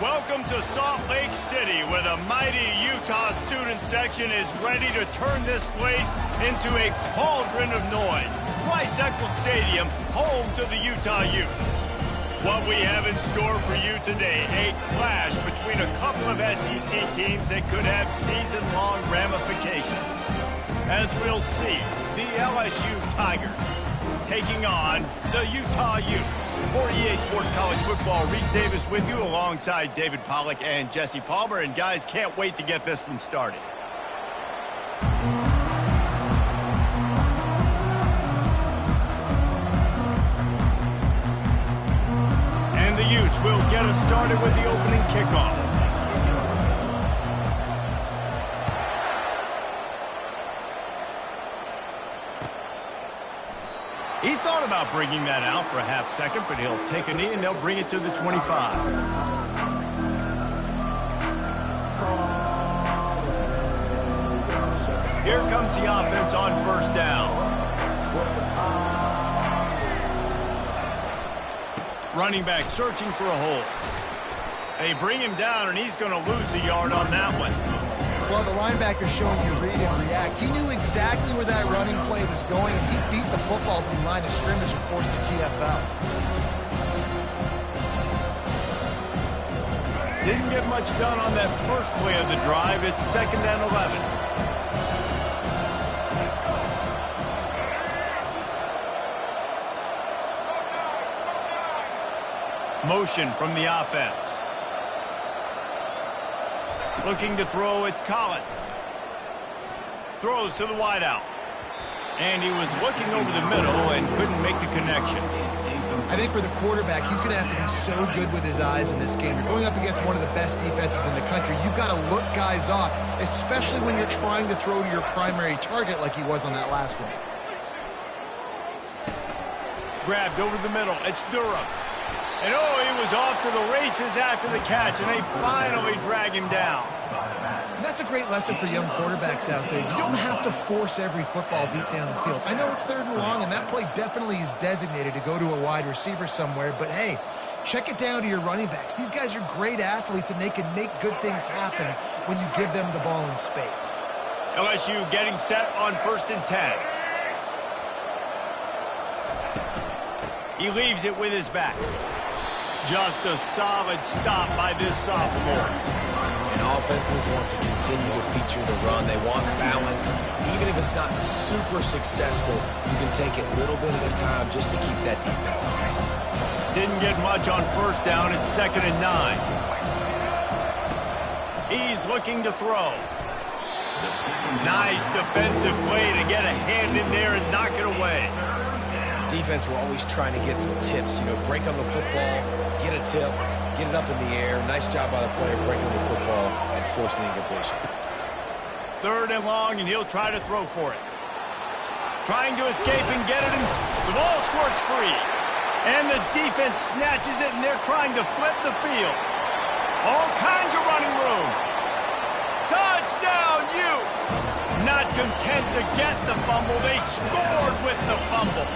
Welcome to Salt Lake City, where the mighty Utah student section is ready to turn this place into a cauldron of noise. Rice Eccles Stadium, home to the Utah Utes. What we have in store for you today, a clash between a couple of SEC teams that could have season-long ramifications. As we'll see, the LSU Tigers taking on the Utah Utes. For EA Sports College Football, Reese Davis with you alongside David Pollack and Jesse Palmer. And guys, can't wait to get this one started. And the Utes will get us started with the opening kickoff. He thought about bringing that out for a half second, but he'll take a knee and they'll bring it to the 25. Here comes the offense on first down. Running back searching for a hole. They bring him down, and he's going to lose a yard on that one. Well, the linebacker's showing you read and react. He knew exactly where that running play was going, and he beat the football to the line of scrimmage and forced the TFL. Didn't get much done on that first play of the drive. It's 2nd and 11. Motion from the offense. Looking to throw, it's Collins. Throws to the wideout. And he was looking over the middle and couldn't make the connection. I think for the quarterback, he's going to have to be so good with his eyes in this game. You're going up against one of the best defenses in the country. You've got to look guys off, especially when you're trying to throw to your primary target like he was on that last one. Grabbed over the middle. It's Durham. And oh, he was off to the races after the catch, and they finally drag him down. And that's a great lesson for young quarterbacks out there. You don't have to force every football deep down the field. I know it's 3rd and long, and that play definitely is designated to go to a wide receiver somewhere, but hey, check it down to your running backs. These guys are great athletes, and they can make good things happen when you give them the ball in space. LSU getting set on 1st and 10. He leaves it with his back. Just a solid stop by this sophomore. And offenses want to continue to feature the run. They want balance. Even if it's not super successful, you can take it little bit at a time just to keep that defense honest. Didn't get much on 1st down. It's 2nd and 9. He's looking to throw. Nice defensive play to get a hand in there and knock it away. Defense, we're always trying to get some tips, break on the football, get a tip, get it up in the air. Nice job by the player breaking the football and forcing the incompletion. 3rd and long, and he'll try to throw for it. Trying to escape and get it. The ball squirts free. And the defense snatches it, and they're trying to flip the field. All kinds of running room. Touchdown, Utes! Not content to get the fumble, they scored with the fumble.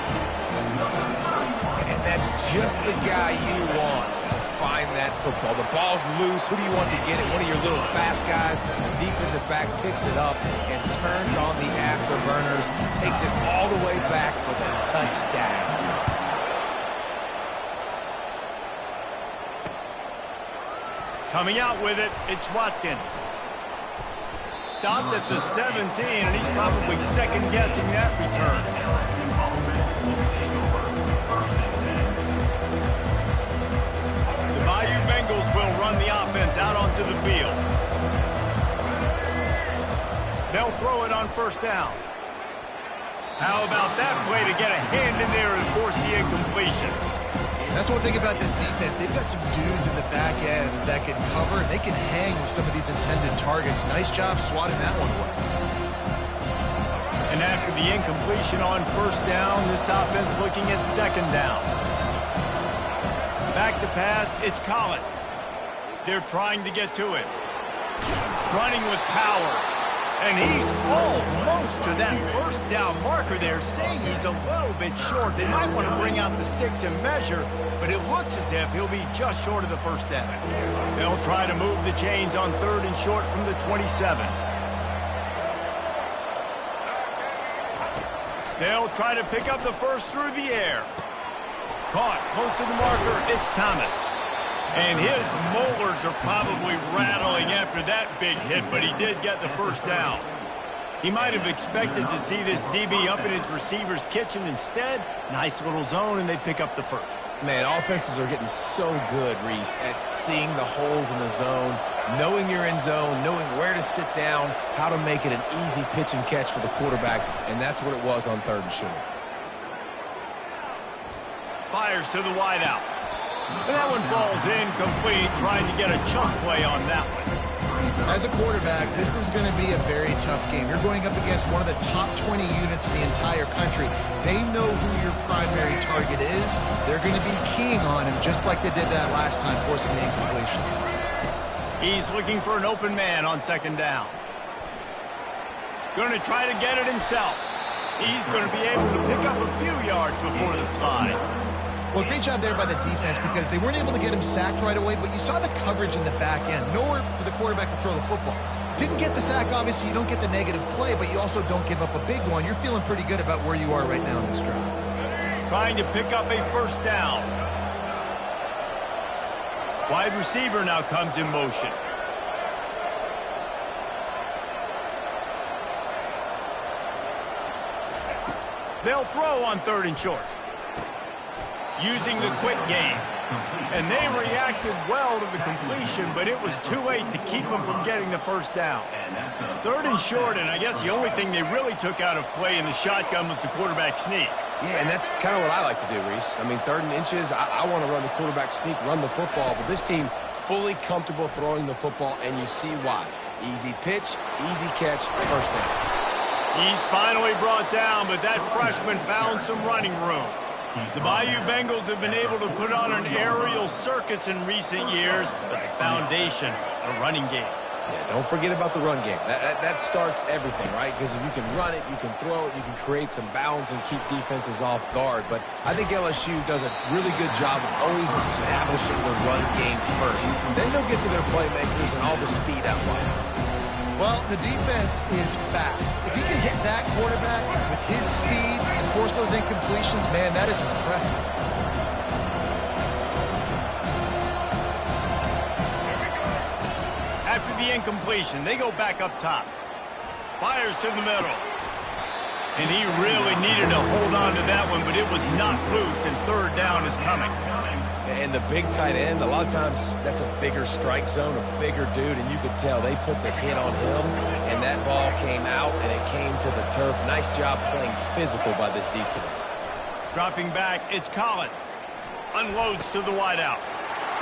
And that's just the guy you want to find that football. The ball's loose. Who do you want to get it? One of your little fast guys. The defensive back picks it up and turns on the afterburners, takes it all the way back for the touchdown. Coming out with it, it's Watkins. Stopped at the 17, and he's probably second-guessing that return. The Bayou Bengals will run the offense out onto the field. They'll throw it on 1st down. How about that play to get a hand in there and force the incompletion? That's one thing about this defense. They've got some dudes in the back end that can cover, and they can hang with some of these intended targets. Nice job swatting that one away. And after the incompletion on 1st down, this offense looking at 2nd down. Back to pass, it's Collins. They're trying to get to it. Running with power. And he's almost to that first down marker there, saying he's a little bit short. They might want to bring out the sticks and measure, but it looks as if he'll be just short of the first down. They'll try to move the chains on 3rd and short from the 27. They'll try to pick up the first through the air. Caught close to the marker, it's Thomas. And his molars are probably rattling after that big hit, but he did get the first down. He might have expected to see this DB up in his receiver's kitchen. Instead, nice little zone, and they pick up the first. Man, offenses are getting so good, Reese, at seeing the holes in the zone, knowing you're in zone, knowing where to sit down, how to make it an easy pitch and catch for the quarterback, and that's what it was on 3rd and short. Fires to the wideout. And that one falls incomplete, trying to get a chunk play on that one. As a quarterback, this is going to be a very tough game. You're going up against one of the top 20 units in the entire country. They know who your primary target is. They're going to be keying on him, just like they did that last time, forcing the incompletion. He's looking for an open man on 2nd down. Going to try to get it himself. He's going to be able to pick up a few yards before the slide. Well, great job there by the defense because they weren't able to get him sacked right away, but you saw the coverage in the back end. Nowhere for the quarterback to throw the football. Didn't get the sack, obviously. You don't get the negative play, but you also don't give up a big one. You're feeling pretty good about where you are right now in this drive. Trying to pick up a first down. Wide receiver now comes in motion. They'll throw on 3rd and short. Using the quick game. And they reacted well to the completion, but it was too late to keep them from getting the first down. 3rd and short, and I guess the only thing they really took out of play in the shotgun was the quarterback sneak. Yeah, and that's kind of what I like to do, Reese. I mean, 3rd and inches, I want to run the quarterback sneak, run the football, but this team fully comfortable throwing the football, and you see why. Easy pitch, easy catch, first down. He's finally brought down, but that freshman found some running room. The Bayou Bengals have been able to put on an aerial circus in recent years, but the foundation, the running game. Yeah, don't forget about the run game. That starts everything, right? Because if you can run it, you can throw it, you can create some bounds and keep defenses off guard. But I think LSU does a really good job of always establishing the run game first. Then they'll get to their playmakers and all the speed out wide. Well, the defense is fast. If he can hit that quarterback with his speed and force those incompletions, man, that is impressive. After the incompletion, they go back up top. Fires to the middle. And he really needed to hold on to that one, but it was knocked loose, and 3rd down is coming. And the big tight end, a lot of times that's a bigger strike zone, a bigger dude, and you could tell they put the hit on him, and that ball came out, and it came to the turf. Nice job playing physical by this defense. Dropping back, it's Collins. Unloads to the wideout.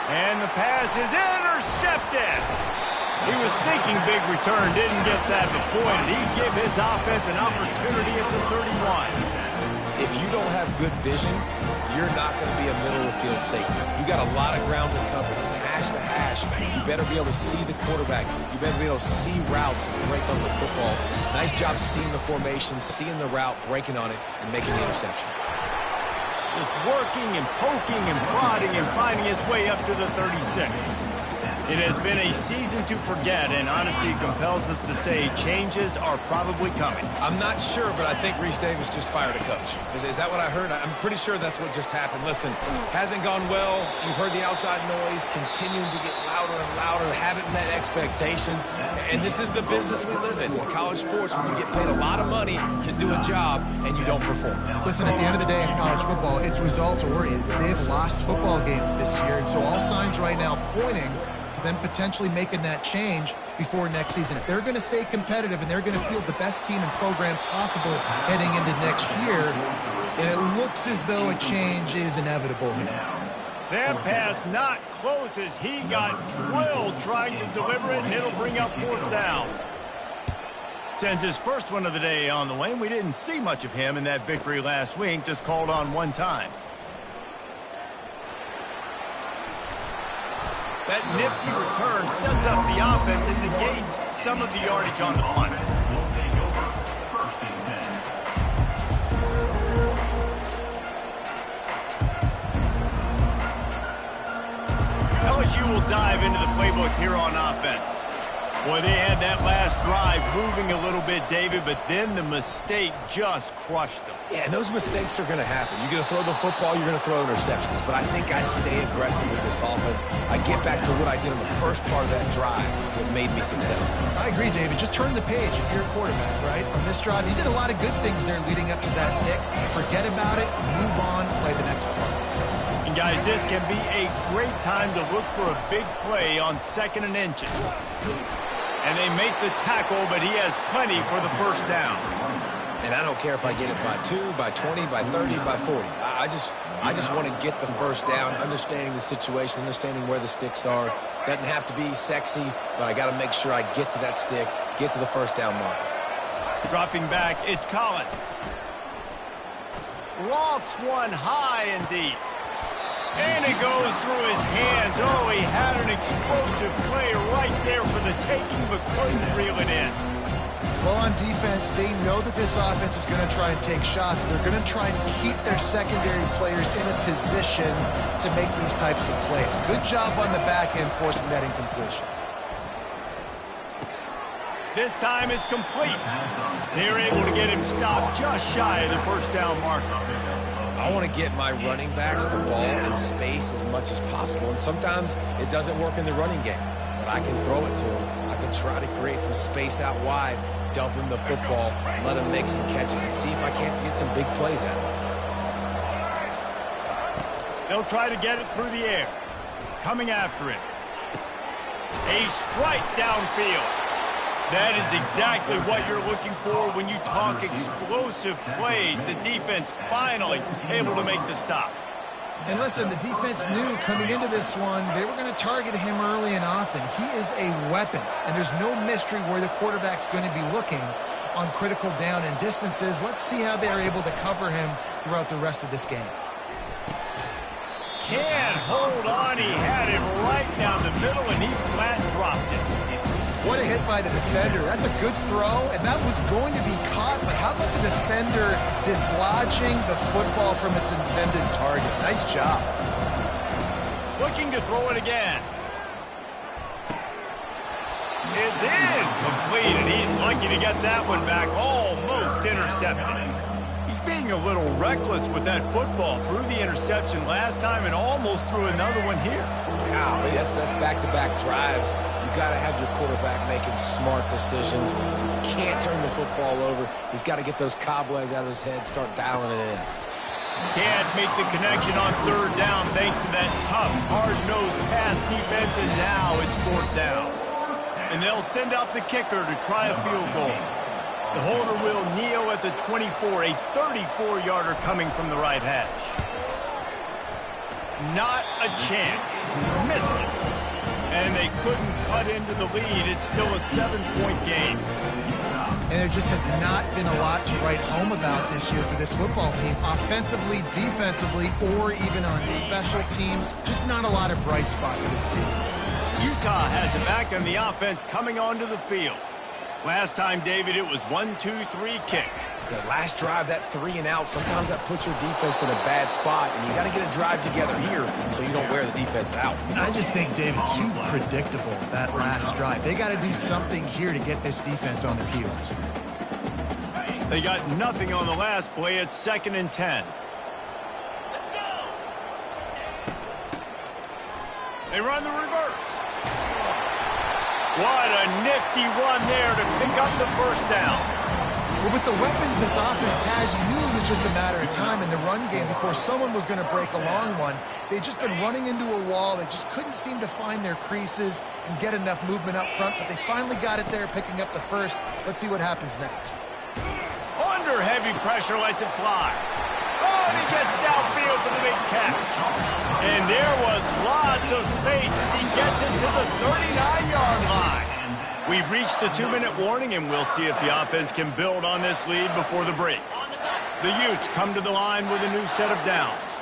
And the pass is intercepted. He was thinking big return, didn't get that, but boy, did he give his offense an opportunity at the 31. If you don't have good vision, you're not going to be a middle-of-the-field safety. You got a lot of ground to cover from hash to hash. You better be able to see the quarterback. You better be able to see routes and break up the football. Nice job seeing the formation, seeing the route, breaking on it, and making the interception. Just working and poking and prodding and finding his way up to the 36. It has been a season to forget, and honesty compels us to say changes are probably coming. I'm not sure, but I think Reese Davis just fired a coach. Is that what I heard? I'm pretty sure that's what just happened. Listen, hasn't gone well. You've heard the outside noise, continuing to get louder and louder, haven't met expectations. And this is the business we live in college sports, where you get paid a lot of money to do a job, and you don't perform. Listen, at the end of the day in college football, it's results-oriented. They have lost football games this year, and so all signs right now pointing to them potentially making that change before next season. If they're going to stay competitive and they're going to field the best team and program possible heading into next year, and it looks as though a change is inevitable here. That pass not close as he got drilled trying to deliver it, and it'll bring up 4th down. Sends his first one of the day on the way, and we didn't see much of him in that victory last week, just called on one time. That nifty return sets up the offense and negates some of the yardage on the punt. will dive into the playbook here on offense. Boy, they had that last drive moving a little bit, David, but then the mistake just crushed them. Yeah, and those mistakes are going to happen. You're going to throw the football, you're going to throw interceptions. But I think I stay aggressive with this offense. I get back to what I did in the first part of that drive that made me successful. I agree, David. Just turn the page if you're a quarterback, right? On this drive, you did a lot of good things there leading up to that pick. Forget about it, move on, play the next part. And guys, this can be a great time to look for a big play on 2nd and inches. And they make the tackle, but he has plenty for the first down. And I don't care if I get it by 2, by 20, by 30, by 40. I just want to get the first down, understanding the situation, understanding where the sticks are. Doesn't have to be sexy, but I got to make sure I get to that stick, get to the first down marker. Dropping back, it's Collins. Lofts one high and deep. And it goes through his hands. Oh, he had an explosive play right there for the taking, but couldn't reel it in. Well, on defense, they know that this offense is going to try and take shots. They're going to try and keep their secondary players in a position to make these types of plays. Good job on the back end forcing that incompletion. This time it's complete. They're able to get him stopped just shy of the first down marker. I want to get my running backs the ball in space as much as possible, and sometimes it doesn't work in the running game, but I can throw it to them. I can try to create some space out wide, dump him the football, let him make some catches, and see if I can't get some big plays out of him. They'll try to get it through the air. Coming after it. A strike downfield. That is exactly what you're looking for when you talk explosive plays. The defense finally able to make the stop. And listen, the defense knew coming into this one, they were going to target him early and often. He is a weapon, and there's no mystery where the quarterback's going to be looking on critical down and distances. Let's see how they're able to cover him throughout the rest of this game. Can't hold on. He had it right down the middle, and he flat dropped it. What a hit by the defender. That's a good throw, and that was going to be caught, but how about the defender dislodging the football from its intended target? Nice job. Looking to throw it again. It's incomplete, and he's lucky to get that one back, almost intercepted. He's being a little reckless with that football. Threw the interception last time and almost threw another one here. Wow, that's back-to-back drives. You got to have your quarterback making smart decisions. Can't turn the football over. He's got to get those cobwebs out of his head, start dialing it in. Can't make the connection on 3rd down thanks to that tough, hard-nosed pass defense, and now it's 4th down. And they'll send out the kicker to try a field goal. The holder will kneel at the 24, a 34-yarder coming from the right hash. Not a chance. Missed it. And they couldn't cut into the lead. It's still a 7-point game. And there just has not been a lot to write home about this year for this football team. Offensively, defensively, or even on special teams. Just not a lot of bright spots this season. Utah has it back on the offense coming onto the field. Last time, David, it was 1-2-3 kick. The last drive, that 3-and-out, sometimes that puts your defense in a bad spot, and you got to get a drive together here so you don't wear the defense out. I just think, David, too predictable, that last drive. They got to do something here to get this defense on their heels. They got nothing on the last play. It's 2nd and 10. Let's go. They run the reverse. What a nifty run there to pick up the first down. Well, with the weapons this offense has, you knew it was just a matter of time in the run game before someone was going to break a long one. They'd just been running into a wall. They just couldn't seem to find their creases and get enough movement up front, but they finally got it there, picking up the first. Let's see what happens next. Under heavy pressure, lets it fly. Oh, and he gets downfield for the big catch. And there was lots of space as he gets it to the 39-yard line. We've reached the 2-minute warning, and we'll see if the offense can build on this lead before the break. The Utes come to the line with a new set of downs.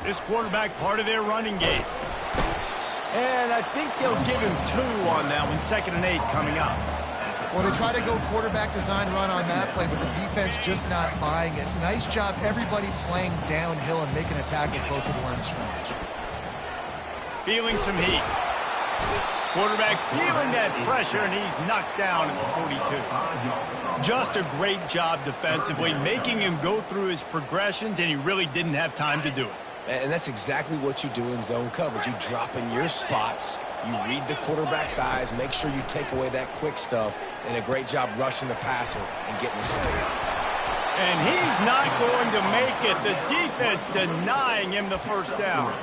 This quarterback part of their running game. And I think they'll give him 2 on that one. 2nd and 8 coming up. Well, they try to go quarterback design run on that play, but the defense just not buying it. Nice job, everybody playing downhill and making a tackle close to the line of scrimmage. Feeling some heat. Quarterback feeling that pressure, and he's knocked down at the 42. Just a great job defensively, making him go through his progressions, and he really didn't have time to do it. And that's exactly what you do in zone coverage. You drop in your spots, you read the quarterback's eyes, make sure you take away that quick stuff, and a great job rushing the passer and getting the sack. And he's not going to make it. The defense denying him the first down.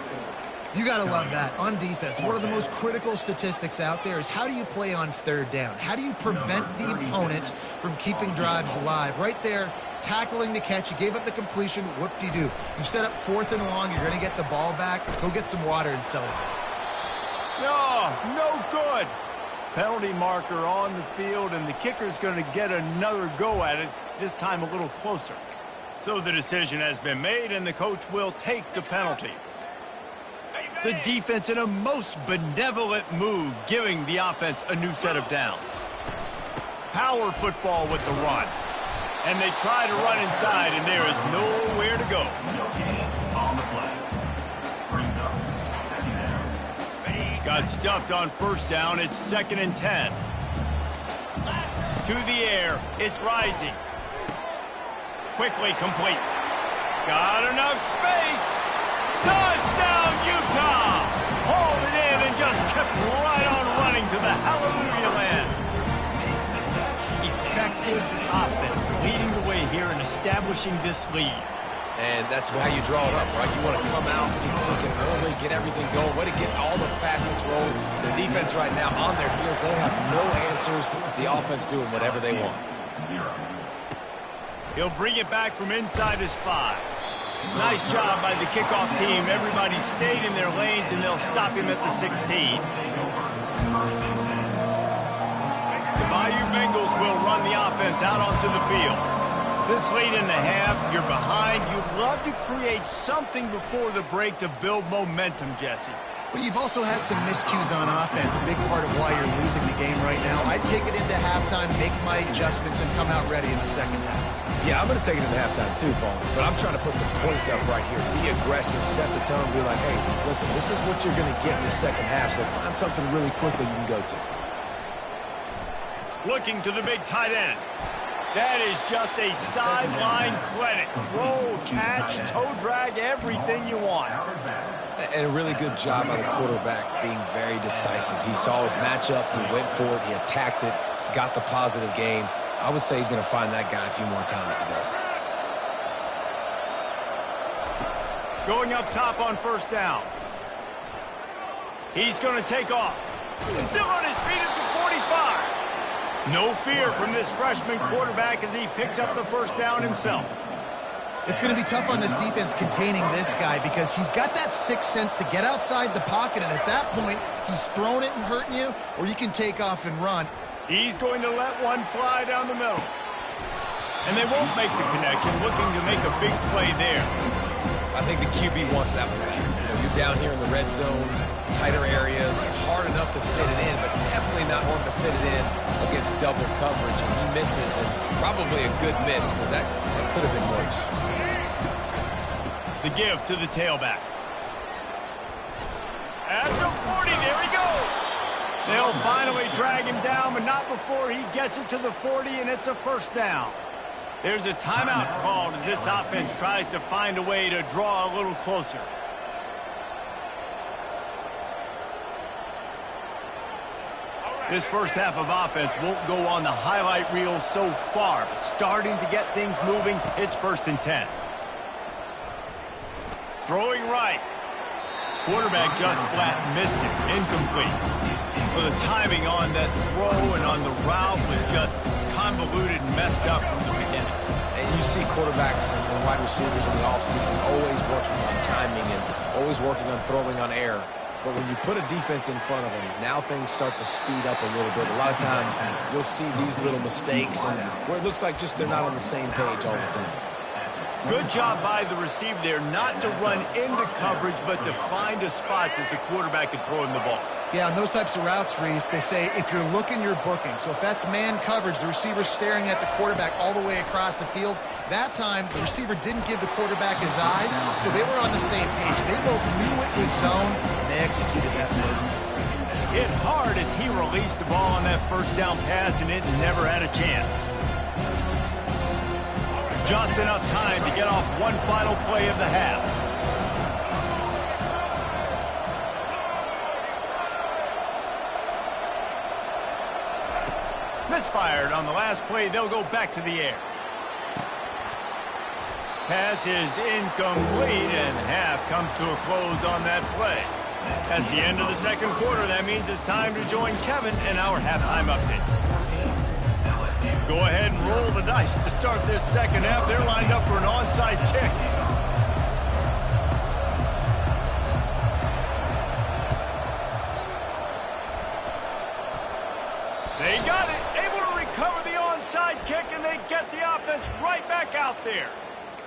You got to love that. On defense, one of the most critical statistics out there is how do you play on third down? How do you prevent the opponent from keeping drives alive? Right there, tackling the catch. You gave up the completion. Whoop-de-doo. You set up 4th and long. You're going to get the ball back. Go get some water and celebrate. No good. Penalty marker on the field, and the kicker's going to get another go at it, this time a little closer. So the decision has been made, and the coach will take the penalty. The defense in a most benevolent move, giving the offense a new set of downs. Power football with the run. And they try to run inside, and there is nowhere to go. Got stuffed on first down. It's 2nd and 10. To the air. It's rising. Quickly complete. Got enough space. Touchdown, Utah! Hauled it in and just kept right on running to the hallelujah land. Effective offense leading the way here and establishing this lead. And that's how you draw it up, right? You want to come out, get clicking early, get everything going, way to get all the facets rolling. The defense right now on their heels, they have no answers. The offense doing whatever they want. He'll bring it back from inside his 5. Nice job by the kickoff team. Everybody stayed in their lanes, and they'll stop him at the 16. The Bayou Bengals will run the offense out onto the field. This late in the half, you're behind. You'd love to create something before the break to build momentum, Jesse. But you've also had some miscues on offense, a big part of why you're losing the game right now. I'd take it into halftime, make my adjustments, and come out ready in the second half. Yeah, I'm going to take it into halftime too, Paul. But I'm trying to put some points up right here. Be aggressive, set the tone, be like, hey, listen, this is what you're going to get in the second half, so find something really quickly you can go to. Looking to the big tight end. That is just a sideline clinic. Throw, catch, toe drag, everything you want. And a really good job by the quarterback being very decisive. He saw his matchup, he went for it, he attacked it, got the positive gain. I would say he's going to find that guy a few more times today. Going up top on first down. He's going to take off. Still on his feet at the 45. No fear from this freshman quarterback as he picks up the first down himself. It's going to be tough on this defense containing this guy because he's got that sixth sense to get outside the pocket, and at that point, he's throwing it and hurting you, or you can take off and run. He's going to let one fly down the middle. And they won't make the connection, looking to make a big play there. I think the QB wants that one back. You know, you're down here in the red zone, tighter areas, hard enough to fit it in, but definitely not wanting to fit it in against double coverage. And he misses, and probably a good miss because that could have been worse. The give to the tailback. At the 40, there he goes. They'll finally drag him down, but not before he gets it to the 40, and it's a first down. There's a timeout called as this offense tries to find a way to draw a little closer. This first half of offense won't go on the highlight reel so far, but starting to get things moving, it's 1st and 10. Throwing right. Quarterback just flat missed it. Incomplete. Well, the timing on that throw and on the route was just convoluted and messed up from the beginning. And you see quarterbacks and wide receivers in the offseason always working on timing and always working on throwing on air. But when you put a defense in front of them, now things start to speed up a little bit. A lot of times you'll see these little mistakes and where it looks like just they're not on the same page all the time. Good job by the receiver there not to run into coverage, but to find a spot that the quarterback could throw him the ball. Yeah, on those types of routes, Reese, they say if you're looking, you're booking. So if that's man coverage, the receiver's staring at the quarterback all the way across the field. That time, the receiver didn't give the quarterback his eyes, so they were on the same page. They both knew it was zone, and they executed that move. Hit hard as he released the ball on that first down pass, and it never had a chance. Just enough time to get off one final play of the half. Misfired on the last play. They'll go back to the air. Pass is incomplete, and half comes to a close on that play. That's the end of the second quarter. That means it's time to join Kevin in our halftime update. Go ahead and roll the dice to start this second half. They're lined up for an onside kick. They got it. Able to recover the onside kick, and they get the offense right back out there.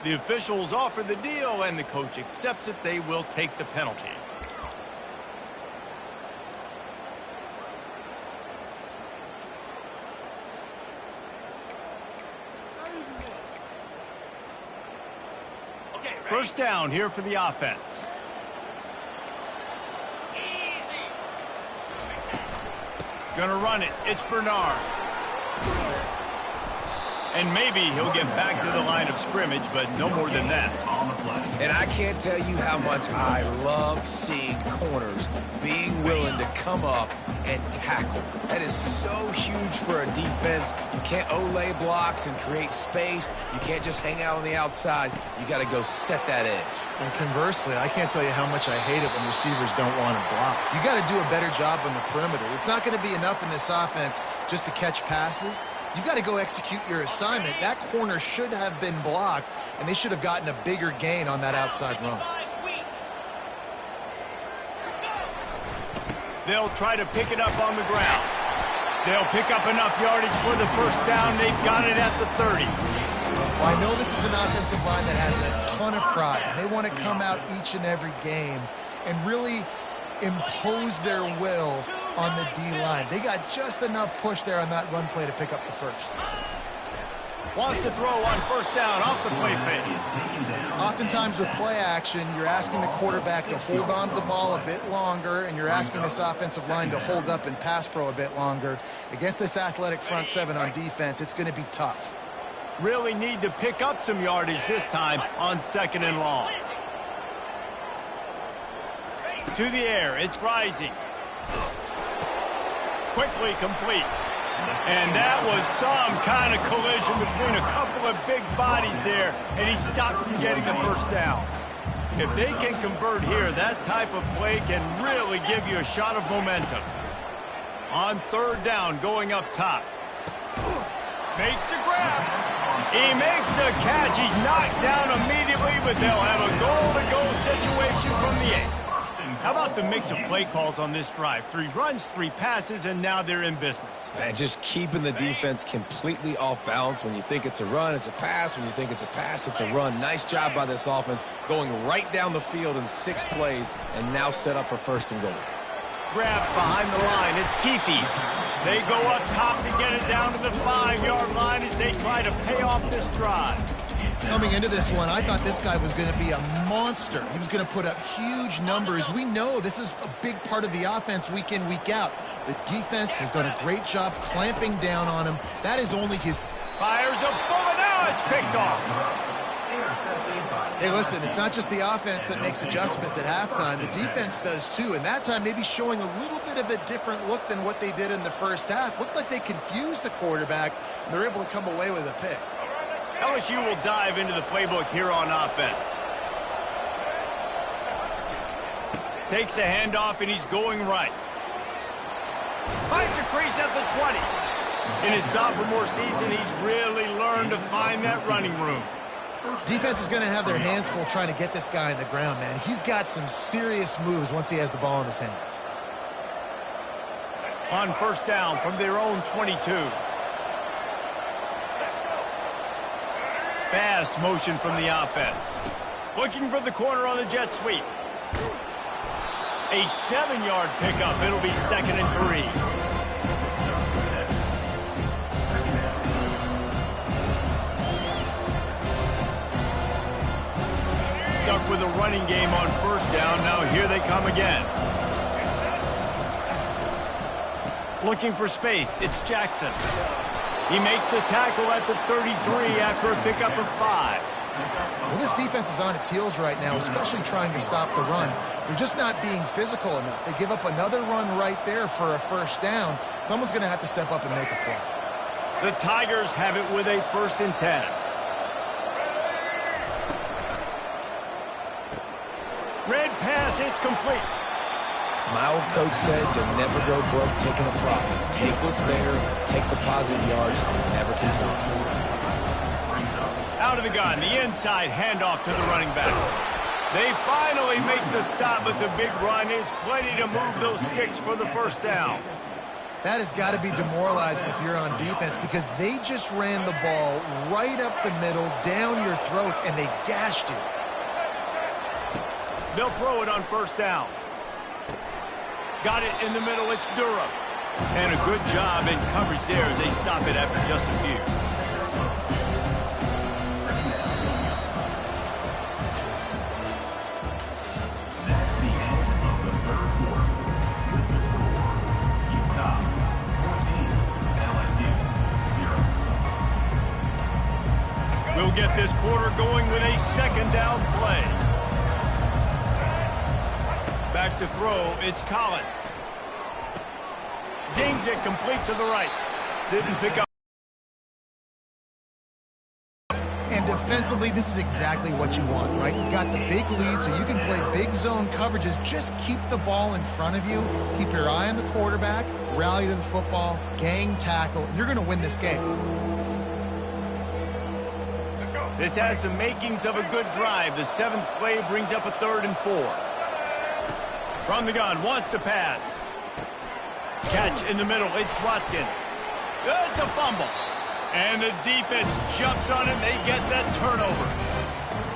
The officials offer the deal, and the coach accepts it. They will take the penalty. First down here for the offense. Gonna run it. It's Bernard. And maybe he'll get back to the line of scrimmage, but no more than that. And I can't tell you how much I love seeing corners being willing to come up and tackle. That is so huge for a defense. You can't Olay blocks and create space. You can't just hang out on the outside. You got to go set that edge. And conversely, I can't tell you how much I hate it when receivers don't want to block. You got to do a better job on the perimeter. It's not going to be enough in this offense just to catch passes. You've got to go execute your assignment. That corner should have been blocked, and they should have gotten a bigger gain on that outside run. They'll try to pick it up on the ground. They'll pick up enough yardage for the first down. They've got it at the 30. Well, I know this is an offensive line that has a ton of pride. They want to come out each and every game and really impose their will on the D-line. They got just enough push there on that run play to pick up the first. Wants to throw on first down off the play fake. Oftentimes with play action, you're asking the quarterback to hold on to the ball a bit longer, and you're asking this offensive line to hold up in pass pro a bit longer. Against this athletic front seven on defense, it's going to be tough. Really need to pick up some yardage this time on second and long. To the air, it's rising. Quickly complete. And that was some kind of collision between a couple of big bodies there, and he stopped from getting the first down. If they can convert here, that type of play can really give you a shot of momentum. On third down, going up top. Makes the grab. He makes the catch. He's knocked down immediately, but they'll have a goal-to-goal situation from the 8. How about the mix of play calls on this drive? 3 runs, 3 passes, and now they're in business. Man, just keeping the defense completely off balance. When you think it's a run, it's a pass. When you think it's a pass, it's a run. Nice job by this offense going right down the field in 6 plays and now set up for first and goal. Grab behind the line. It's Ncaa25. They go up top to get it down to the 5-yard line as they try to pay off this drive. Coming into this one, I thought this guy was going to be a monster. He was going to put up huge numbers. We know this is a big part of the offense week in, week out. The defense has done a great job clamping down on him. That is only his... Fires a bullet. Now it's picked off. Hey, listen, it's not just the offense that makes adjustments at halftime. The defense does too, and that time maybe showing a little bit of a different look than what they did in the first half. Looked like they confused the quarterback, and they're able to come away with a pick. LSU will dive into the playbook here on offense. Takes the handoff, and he's going right. Finds a crease at the 20. In his sophomore season, he's really learned to find that running room. Defense is going to have their hands full trying to get this guy on the ground, man. He's got some serious moves once he has the ball in his hands. On first down from their own 22. fast motion from the offense. Looking for the corner on the jet sweep. A 7-yard pickup. It'll be 2nd and 3. Stuck with a running game on 1st down. Now here they come again. Looking for space. It's Jackson. He makes the tackle at the 33 after a pickup of 5. Well, this defense is on its heels right now, especially trying to stop the run. They're just not being physical enough. They give up another run right there for a 1st down. Someone's going to have to step up and make a play. The Tigers have it with a 1st and 10. Red pass, it's complete. My old coach said you'll never go broke taking a profit. Take what's there, take the positive yards, and never complain. Out of the gun, the inside handoff to the running back. They finally make the stop, but the big run is plenty to move those sticks for the 1st down. That has got to be demoralizing if you're on defense, because they just ran the ball right up the middle, down your throats, and they gashed you. They'll throw it on 1st down. Got it in the middle, it's Durham. And a good job in coverage there as they stop it after just a few. That's the end of the 3rd quarter. With the score, Utah 14, LSU 0. We'll get this quarter going with a 2nd down play. Back to throw, it's Collins. Zings it complete to the right. Didn't pick up. And defensively, this is exactly what you want, right? You got the big lead, so you can play big zone coverages. Just keep the ball in front of you. Keep your eye on the quarterback. Rally to the football. Gang tackle. And you're going to win this game. This has the makings of a good drive. The 7th play brings up a 3rd and 4. From the gun, wants to pass. Catch in the middle, it's Watkins. It's a fumble. And the defense jumps on it, they get that turnover.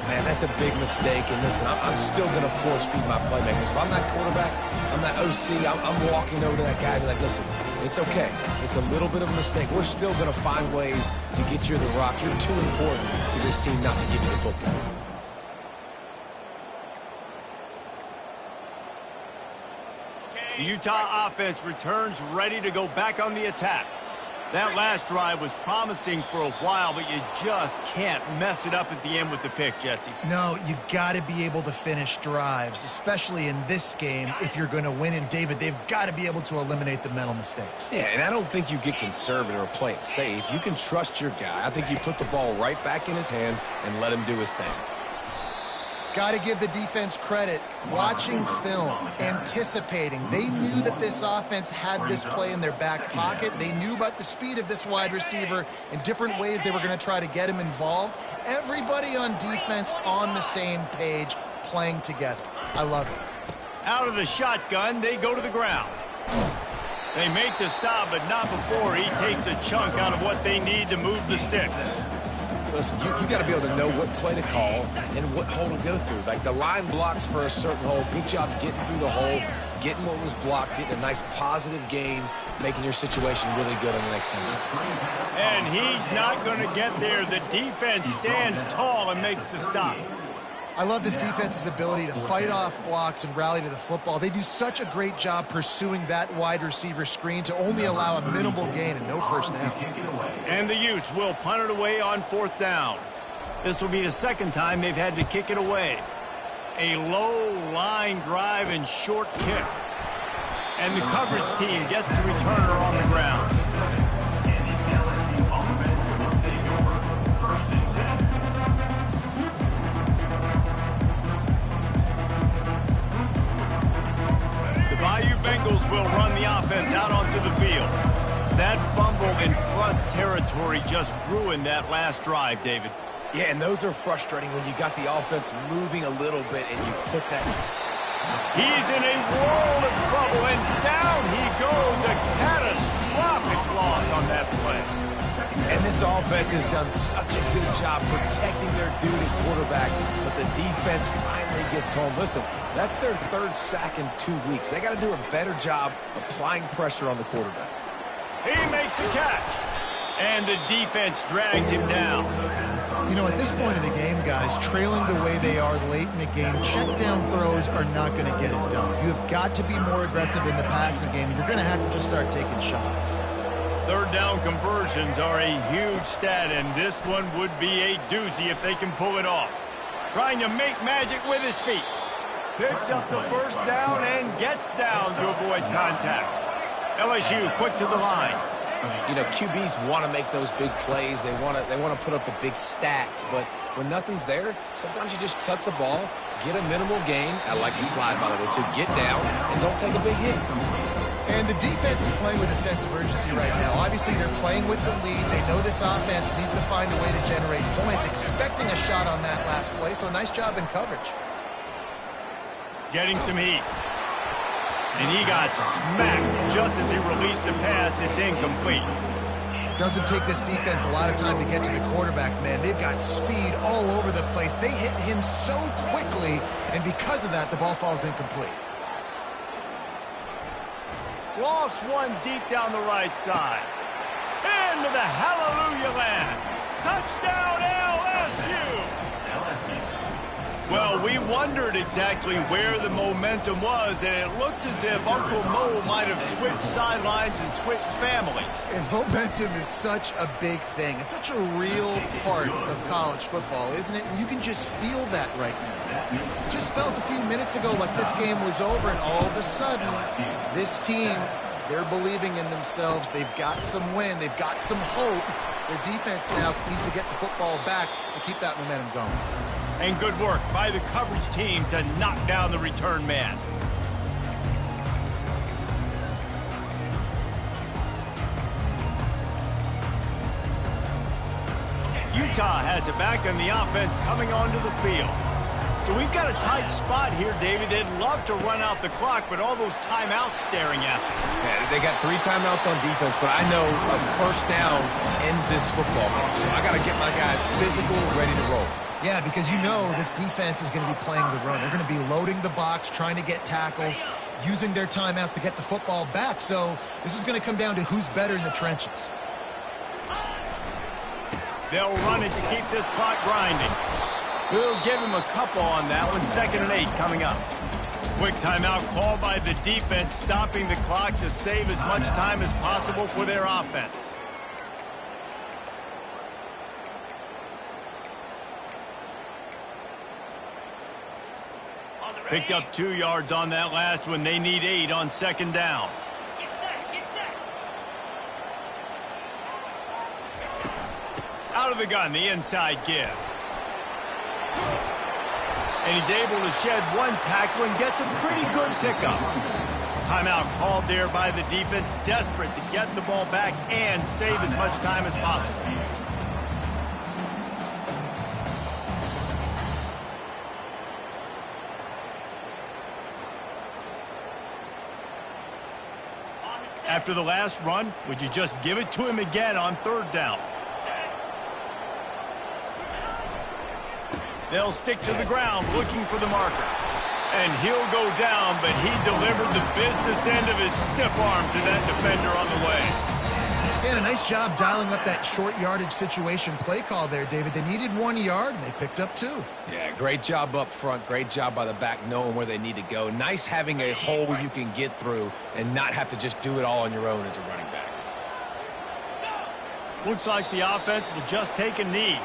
Man, that's a big mistake. And listen, I'm still going to force feed my playmakers. If I'm that quarterback, I'm that OC, I'm walking over to that guy and be like, listen, it's okay. It's a little bit of a mistake. We're still going to find ways to get you the rock. You're too important to this team not to give you the football. The Utah offense returns ready to go back on the attack. That last drive was promising for a while, but you just can't mess it up at the end with the pick, Jesse. No, you got to be able to finish drives, especially in this game if you're going to win. And, David, they've got to be able to eliminate the mental mistakes. Yeah, and I don't think you get conservative or play it safe. You can trust your guy. I think you put the ball right back in his hands and let him do his thing. Got to give the defense credit. Watching film, anticipating. They knew that this offense had this play in their back pocket. They knew about the speed of this wide receiver and different ways they were going to try to get him involved. Everybody on defense on the same page, playing together. I love it. Out of the shotgun, they go to the ground. They make the stop, but not before he takes a chunk out of what they need to move the sticks. Listen, you got to be able to know what play to call and what hole to go through. Like, the line blocks for a certain hole. Good job getting through the hole, getting what was blocked, getting a nice positive gain, making your situation really good on the next time. And he's not going to get there. The defense stands tall and makes the stop. I love this defense's ability to fight off blocks and rally to the football. They do such a great job pursuing that wide receiver screen to only allow a minimal gain and no 1st down. And the Utes will punt it away on 4th down. This will be the 2nd time they've had to kick it away. A low line drive and short kick. And the coverage team gets the returner on the ground. And the LSU offense will take over 1st and 10. Bayou Bengals will run the offense out onto the field. That fumble in plus territory just ruined that last drive, David. Yeah, and those are frustrating when you got the offense moving a little bit and you put that. He's in a world of trouble, and down he goes. A catastrophic loss on that play. And this offense has done such a good job protecting their dude at quarterback, but the defense finally gets home. Listen, that's their third sack in 2 weeks. They got to do a better job applying pressure on the quarterback. He makes the catch, and the defense drags him down. You know, at this point of the game, guys, trailing the way they are late in the game, check down throws are not going to get it done. You have got to be more aggressive in the passing game, and you're going to have to just start taking shots. Third down conversions are a huge stat, and this one would be a doozy if they can pull it off. Trying to make magic with his feet. Picks up the first down and gets down to avoid contact. LSU quick to the line. You know, QBs want to make those big plays. They want to put up the big stats. But when nothing's there, sometimes you just tuck the ball, get a minimal gain. I like the slide, by the way, to get down and don't take a big hit. And the defense is playing with a sense of urgency right now. Obviously, they're playing with the lead. They know this offense needs to find a way to generate points, expecting a shot on that last play. So nice job in coverage. Getting some heat. And he got smacked just as he released the pass. It's incomplete. Doesn't take this defense a lot of time to get to the quarterback, man. They've got speed all over the place. They hit him so quickly, and because of that, the ball falls incomplete. Lost one deep down the right side. Into the hallelujah land. Touchdown LSU. Well, we wondered exactly where the momentum was, and it looks as if Uncle Mo might have switched sidelines and switched families. And momentum is such a big thing. It's such a real part of college football, isn't it? And you can just feel that right now. Just felt a few minutes ago like this game was over, and all of a sudden, this team, they're believing in themselves. They've got some win. They've got some hope. Their defense now needs to get the football back to keep that momentum going. And good work by the coverage team to knock down the return man. Utah has it back, and the offense coming onto the field. So we've got a tight spot here, David. They'd love to run out the clock, but all those timeouts staring at them. Yeah, they got 3 timeouts on defense, but I know a first down ends this football game. So I got to get my guys physical, ready to roll. Yeah, because you know this defense is going to be playing the run. They're going to be loading the box, trying to get tackles, using their timeouts to get the football back. So this is going to come down to who's better in the trenches. They'll run it to keep this clock grinding. We'll give him a couple on that one. 2nd and 8 coming up. Quick timeout called by the defense, stopping the clock to save as much time as possible for their offense. Picked up 2 yards on that last one. They need 8 on 2nd down. Out of the gun, the inside give. And he's able to shed one tackle and gets a pretty good pickup. Timeout called there by the defense, desperate to get the ball back and save as much time as possible. After the last run, would you just give it to him again on 3rd down? They'll stick to the ground looking for the marker. And he'll go down, but he delivered the business end of his stiff arm to that defender on the way. Yeah, a nice job dialing up that short yardage situation play call there, David. They needed 1 yard, and they picked up 2. Yeah, great job up front. Great job by the back knowing where they need to go. Nice having a hole where you can get through and not have to just do it all on your own as a running back. Looks like the offense will just take a knee.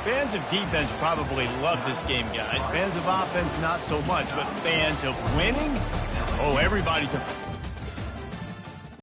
Fans of defense probably love this game, guys. Fans of offense, not so much. But fans of winning? Oh, everybody's a